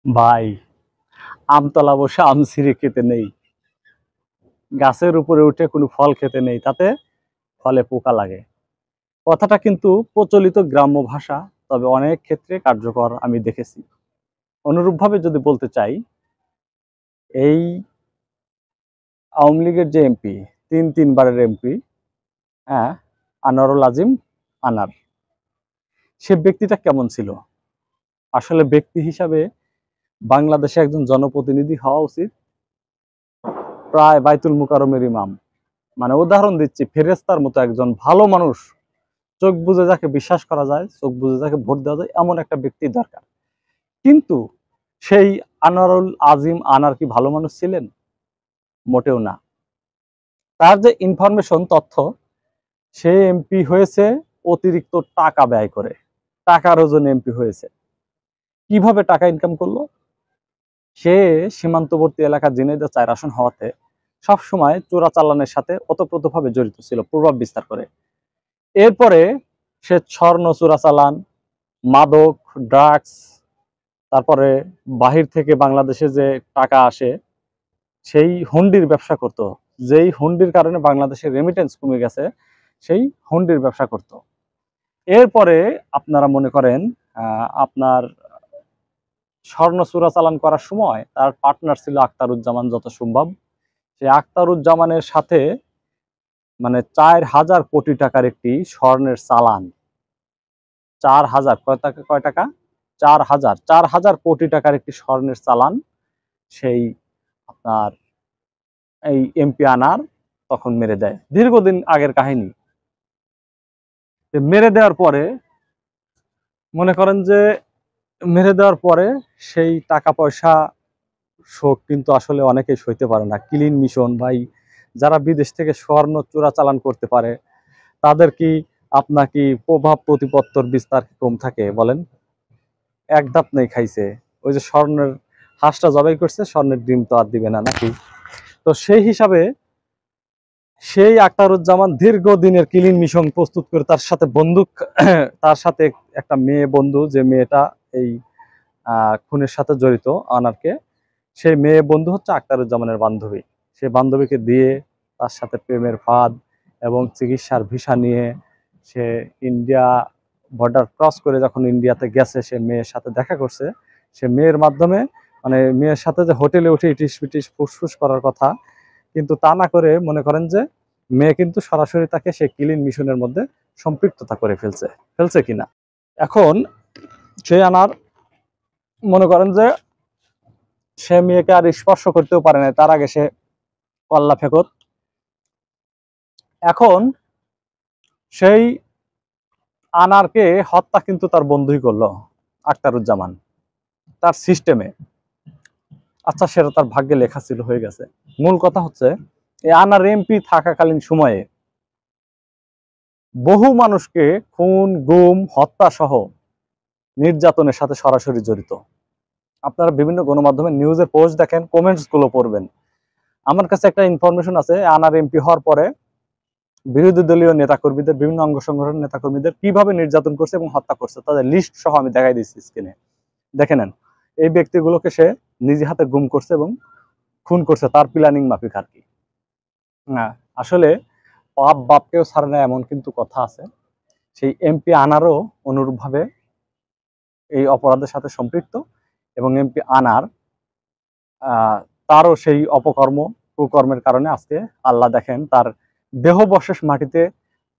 ভাই, আমতলা বসে আম ছিঁড়ে খেতে নেই, গাছের উপরে উঠে কোনো ফল খেতে নেই, তাতে ফলে পোকা লাগে। কথাটা কিন্তু প্রচলিত গ্রাম্য ভাষা, তবে অনেক ক্ষেত্রে কার্যকর আমি দেখেছি। অনুরূপভাবে যদি বলতে চাই, এই আওয়ামী লীগের যে এমপি, তিনবারের এমপি, হ্যাঁ, আনোয়ারুল আজিম আনার, সে ব্যক্তিটা কেমন ছিল? আসলে ব্যক্তি হিসাবে বাংলাদেশে একজন জনপ্রতিনিধি হওয়া উচিত, প্রায় বাইতুল মুকাররমের ইমাম। মানে উদাহরণ দিচ্ছি, ফেরেশতার মতো একজন ভালো মানুষ, চোখ বুজে যাকে বিশ্বাস করা যায়, চোখ বুজে যাকে ভোট দেওয়া যায়, এমন একটা ব্যক্তি দরকার। কিন্তু সেই আনোয়ারুল আজিম আনার কি ভালো মানুষ ছিলেন? মোটেও না। তার যে ইনফরমেশন, তথ্য, সে এমপি হয়েছে অতিরিক্ত টাকা ব্যয় করে, টাকার ওজনে এমপি হয়েছে। কিভাবে টাকা ইনকাম করলো? সে সীমান্তবর্তী এলাকা ঝিনাইদহ ৪ আসন হওয়াতে সবসময় চোরাচালানের সাথে ওতপ্রোতভাবে জড়িত ছিল, প্রভাব বিস্তার করে। এরপরে সে স্বর্ণ চোরাচালান, মাদক, ড্রাগস, তারপরে বাহির থেকে বাংলাদেশে যে টাকা আসে সেই হুন্ডির ব্যবসা করত। যেই হুন্ডির কারণে বাংলাদেশের রেমিটেন্স কমে গেছে, সেই হুন্ডির ব্যবসা করত। এরপরে আপনারা মনে করেন, আপনার স্বর্ণ চোরাচালান করার সময় তার পার্টনার ছিল আখতারুজ্জামান, যত সম্ভব। সেই আখতারুজ্জামানের সাথে মানে ৪,০০০ কোটি টাকার একটি স্বর্ণের চালান, ৪,০০০ কয় টাকা ৪,০০০ কোটি টাকার একটি স্বর্ণের চালান সেই আপনার এই এমপি আনার তখন মেরে দেয়। দীর্ঘদিন আগের কাহিনী। মেরে দেওয়ার পরে মনে করেন যে মেরে দেওয়ার পরে সেই টাকা পয়সা শোক কিন্তু আসলে অনেকেই সইতে পারে না। ক্লিন মিশন ভাই, যারা বিদেশ থেকে স্বর্ণ চোরাচালান করতে পারে, তাদের কি আপনার প্রভাব প্রতিপত্তর বিস্তার কম থাকে বলেন? এক ধাপ নেই খাইছে। ওই যে স্বর্ণের হাঁসটা জবাই করছে, স্বর্ণের ডিম তো আর দিবে না নাকি? তো সেই হিসাবে সেই আখতারুজ্জামান দীর্ঘদিনের ক্লিন মিশন প্রস্তুত করে তার সাথে বন্দুক তার সাথে একটা মেয়ে বন্ধু, যে মেয়েটা এই খুনের সাথে জড়িত আনারকে, সেই মেয়ে বন্ধু হচ্ছে আখতারুজ্জামানের বান্ধবী। সেই বান্ধবীকে দিয়ে তার সাথে প্রেমের ফাঁদ এবং চিকিৎসার ভিসা নিয়ে সে ইন্ডিয়া বর্ডার ক্রস করে যখন ইন্ডিয়াতে গেছে, সে মেয়ের সাথে দেখা করছে। সে মেয়ের মাধ্যমে মানে মেয়ের সাথে যে হোটেলে উঠে ইটিস পিটিস ফুসফুস করার কথা, কিন্তু তা না করে মনে করেন যে মেয়ে কিন্তু সরাসরি তাকে সে ক্লিন মিশনের মধ্যে সম্পৃক্ততা করে ফেলছে কিনা। এখন সে আনার মনে করেন যে সে মেয়েকে আর স্পর্শ করতেও পারে না, তার আগে সে কল্লা ফেকত। এখন সেই আনারকে হত্যা কিন্তু তার বন্ধুই করলো, আখতারুজ্জামান, তার সিস্টেমে। আচ্ছা, সেটা তার ভাগ্যে লেখা ছিল, হয়ে গেছে। মূল কথা হচ্ছে, এই আনার এমপি থাকাকালীন সময়ে বহু মানুষকে খুন, গুম, হত্যা সহ নির্যাতনের সাথে সরাসরি জড়িত। আপনারা বিভিন্ন গণমাধ্যমে নিউজের পোস্ট দেখেন, কমেন্টস গুলো পড়বেন। আমার কাছে একটা ইনফরমেশন আছে, আনার এমপি হওয়ার পরে বিরোধী দলীয় নেতাকর্মীদের, বিভিন্ন অঙ্গ সংগঠনের নেতাকর্মীদের কিভাবে নির্যাতন করছে এবং হত্যা করছে, তাদের লিস্ট সহ আমি দেখাই দিচ্ছি স্ক্রিনে, দেখে নেন। এই ব্যক্তিগুলোকে সে নিজে হাতে গুম করছে এবং খুন করছে, তার প্ল্যানিং মাফিক আর কি। হ্যাঁ, আসলে পাপ বাপকেও ছাড়ে না, এমন কিন্তু কথা আছে। সেই এমপি আনারও অনুরূপভাবে এই অপরাধের সাথে সম্পৃক্ত, এবং এমপি আনার তারও সেই অপকর্ম, কুকর্মের কারণে আজকে আল্লাহ দেখেন তার দেহবশেষ মাটিতে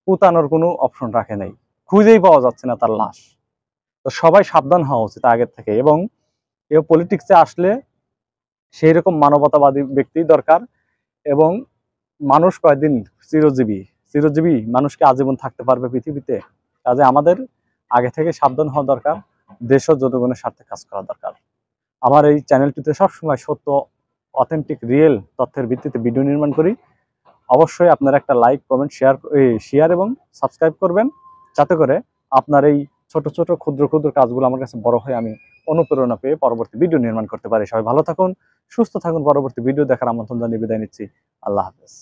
পুতানোর কোনো অপশন রাখে নাই, খুঁজেই পাওয়া যাচ্ছে না তার লাশ। তো সবাই সাবধান হওয়া উচিত আগের থেকে, এবং কেউ পলিটিক্সে আসলে সেই রকম মানবতাবাদী ব্যক্তি দরকার। এবং মানুষ কয়দিন চিরজীবী মানুষকে আজীবন থাকতে পারবে পৃথিবীতে? কাজে আমাদের আগে থেকে সাবধান হওয়া দরকার, দেশ ও জনগণের স্বার্থে কাজ করা দরকার। আমার এই চ্যানেলটিতে সবসময় সত্য, অথেন্টিক, রিয়েল তথ্যের ভিত্তিতে ভিডিও নির্মাণ করি। অবশ্যই আপনারা একটা লাইক, কমেন্ট, শেয়ার এবং সাবস্ক্রাইব করবেন, যাতে করে আপনার এই ছোট ছোট ক্ষুদ্র ক্ষুদ্র কাজগুলো আমার কাছে বড় হয়, আমি অনুপ্রেরণা পেয়ে পরবর্তী ভিডিও নির্মাণ করতে পারি। সবাই ভালো থাকুন, সুস্থ থাকুন। পরবর্তী ভিডিও দেখার আমন্ত্রণ জানিয়ে বিদায় নিচ্ছি। আল্লাহ হাফেজ।